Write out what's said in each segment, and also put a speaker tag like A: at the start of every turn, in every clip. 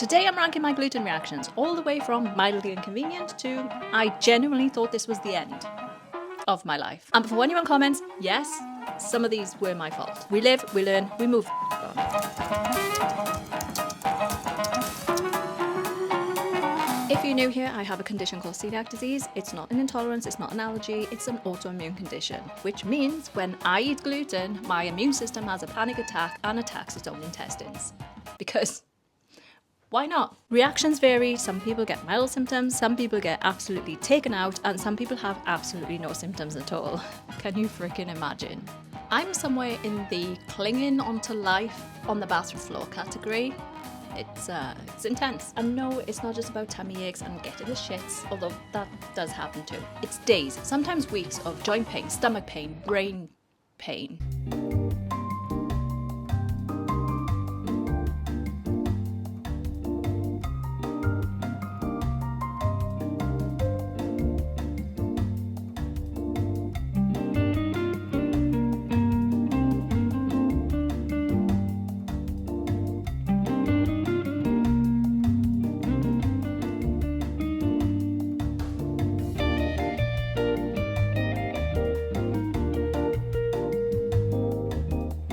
A: Today I'm ranking my gluten reactions, all the way from mildly inconvenient to I genuinely thought this was the end of my life. And before anyone comments, yes, some of these were my fault. We live, we learn, we move on. If you're new here, I have a condition called celiac disease. It's not an intolerance, it's not an allergy, it's an autoimmune condition, which means when I eat gluten, my immune system has a panic attack and attacks its own intestines. Because why not? Reactions vary. Some people get mild symptoms, some people get absolutely taken out, and some people have absolutely no symptoms at all. Can you freaking imagine? I'm somewhere in the clinging onto life on the bathroom floor category. It's intense. And no, it's not just about tummy aches and getting the shits, although that does happen too. It's days, sometimes weeks of joint pain, stomach pain, brain pain.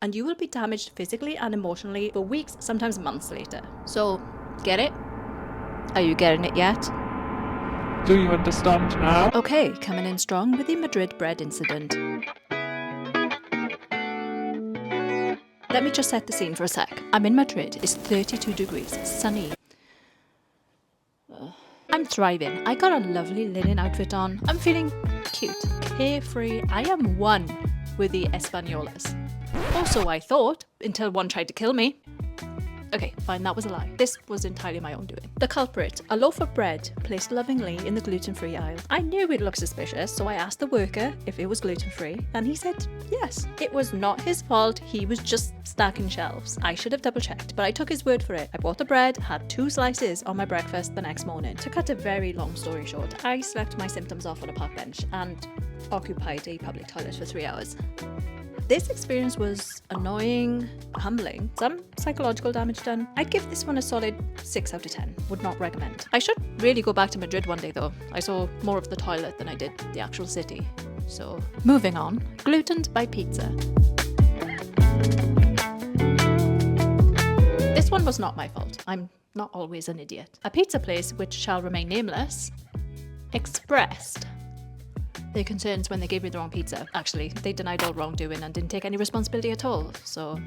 A: And you will be damaged physically and emotionally for weeks, sometimes months later. So, get it? Are you getting it yet?
B: Do you understand now?
A: Okay, coming in strong with the Madrid bread incident. Let me just set the scene for a sec. I'm in Madrid, it's 32 degrees, sunny. I'm thriving. I got a lovely linen outfit on. I'm feeling cute, carefree. I am one with the Españolas. Also, I thought, until one tried to kill me. Okay, fine, that was a lie. This was entirely my own doing. The culprit, a loaf of bread placed lovingly in the gluten-free aisle. I knew it looked suspicious, so I asked the worker if it was gluten-free, and he said yes. It was not his fault, he was just stacking shelves. I should have double-checked, but I took his word for it. I bought the bread, had 2 slices on my breakfast the next morning. To cut a very long story short, I slept my symptoms off on a park bench and occupied a public toilet for 3 hours. This experience was annoying, humbling, some psychological damage done. I'd give this one a solid 6 out of 10. Would not recommend. I should really go back to Madrid one day though. I saw more of the toilet than I did the actual city. So, moving on. Gluten by pizza. This one was not my fault. I'm not always an idiot. A pizza place, which shall remain nameless, expressed their concerns when they gave me the wrong pizza. Actually, they denied all wrongdoing and didn't take any responsibility at all, so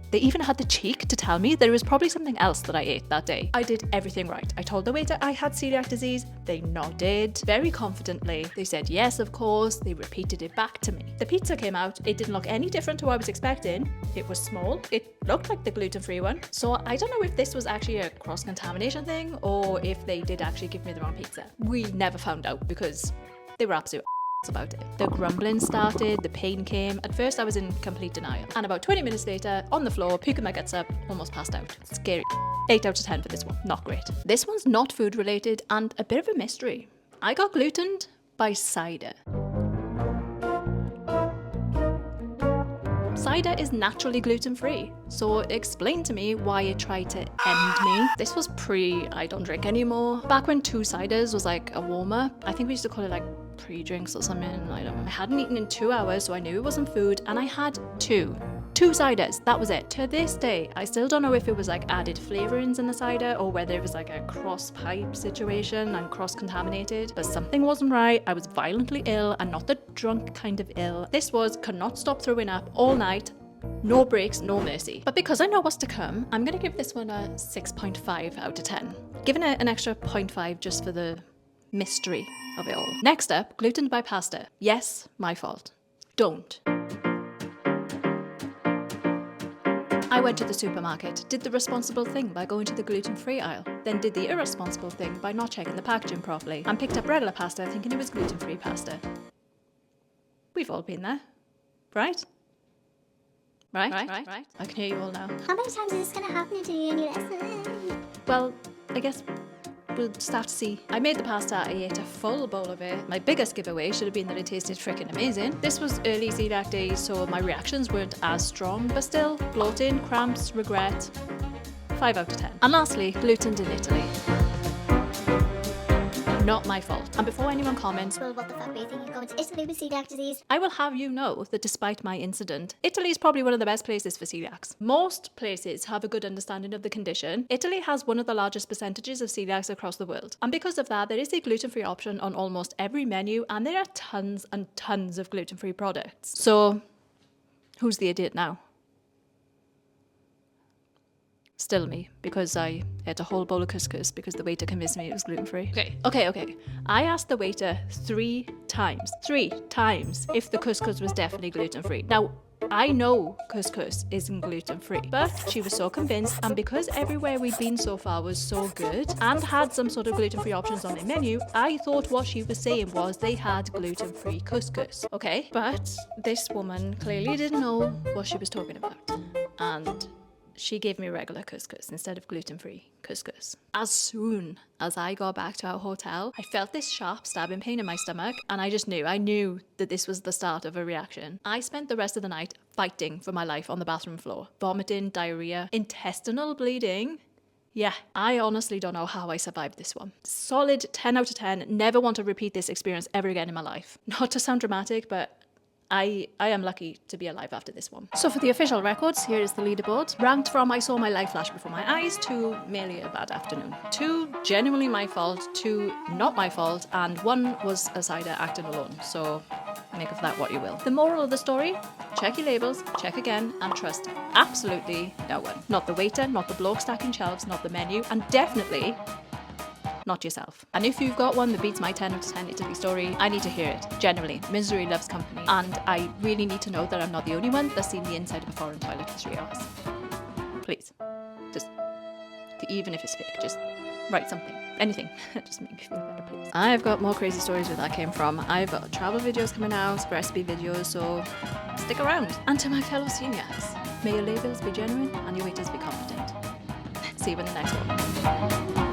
A: they even had the cheek to tell me there was probably something else that I ate that day. I did everything right. I told the waiter I had celiac disease. They nodded very confidently. They said yes, of course. They repeated it back to me. The pizza came out. It didn't look any different to what I was expecting. It was small. It looked like the gluten-free one. So I don't know if this was actually a cross-contamination thing or if they did actually give me the wrong pizza. We never found out because they were absolute about it. The grumbling started, the pain came. At first I was in complete denial. And about 20 minutes later, on the floor, puking my guts up, almost passed out. Scary. 8 out of 10 for this one. Not great. This one's not food related and a bit of a mystery. I got glutened by cider. Cider is naturally gluten-free, so explain to me why it tried to end me. This was I don't drink anymore. Back when 2 ciders was like a warmer. I think we used to call it like pre-drinks or something. I don't know. I hadn't eaten in 2 hours, so I knew it wasn't food, and I had 2 ciders. That was it. To this day, I still don't know if it was like added flavorings in the cider or whether it was like a cross-pipe situation and cross-contaminated, but something wasn't right. I was violently ill, and not the drunk kind of ill. This could not stop throwing up all night. No breaks, no mercy. But because I know what's to come, I'm gonna give this one a 6.5 out of 10. Giving it an extra 0.5 just for the mystery of it all. Next up, gluten by pasta. Yes, my fault. Don't. I went to the supermarket, did the responsible thing by going to the gluten-free aisle, then did the irresponsible thing by not checking the packaging properly, and picked up regular pasta thinking it was gluten-free pasta. We've all been there, right? Right? I can hear you all now.
C: How many times is this gonna happen to you in your lesson?
A: Well, I guess we'll start to see. I made the pasta, I ate a full bowl of it. My biggest giveaway should have been that it tasted freaking amazing. This was early celiac days, so my reactions weren't as strong, but still, bloating, cramps, regret. 5 out of 10. And lastly, gluten in Italy. Not my fault. And before anyone comments,
C: Well, what the fuck were you thinking going to Italy with celiac disease?
A: I will have you know that despite my incident, Italy is probably one of the best places for celiacs. Most places have a good understanding of the condition. Italy has one of the largest percentages of celiacs across the world. And because of that, there is a gluten-free option on almost every menu, and there are tons and tons of gluten-free products. So, who's the idiot now? Still me, because I ate a whole bowl of couscous because the waiter convinced me it was gluten-free. Okay. I asked the waiter 3 times if the couscous was definitely gluten-free. Now, I know couscous isn't gluten-free, but she was so convinced, and because everywhere we'd been so far was so good and had some sort of gluten-free options on their menu, I thought what she was saying was they had gluten-free couscous, okay? But this woman clearly didn't know what she was talking about, and she gave me regular couscous instead of gluten-free couscous. As soon as I got back to our hotel, I felt this sharp stabbing pain in my stomach, and I knew that this was the start of a reaction. I spent the rest of the night fighting for my life on the bathroom floor. Vomiting, diarrhea, intestinal bleeding. Yeah, I honestly don't know how I survived this one. Solid 10 out of 10. Never want to repeat this experience ever again in my life. Not to sound dramatic, but I am lucky to be alive after this one. So for the official records, here is the leaderboard. Ranked from I saw my life flash before my eyes to merely a bad afternoon. 2 genuinely my fault, 2 not my fault, and 1 was a cider acting alone. So make of that what you will. The moral of the story, check your labels, check again, and trust absolutely no one. Not the waiter, not the bloke stacking shelves, not the menu, and definitely not yourself. And if you've got one that beats my 10 out of 10 Italy story, I need to hear it. Generally, misery loves company. And I really need to know that I'm not the only one that's seen the inside of a foreign toilet for 3 hours. Please. Just, even if it's fake, just write something. Anything. Just make me feel better, please. I've got more crazy stories where that came from. I've got travel videos coming out, recipe videos, so stick around. And to my fellow seniors, may your labels be genuine and your waiters be competent. See you in the next one.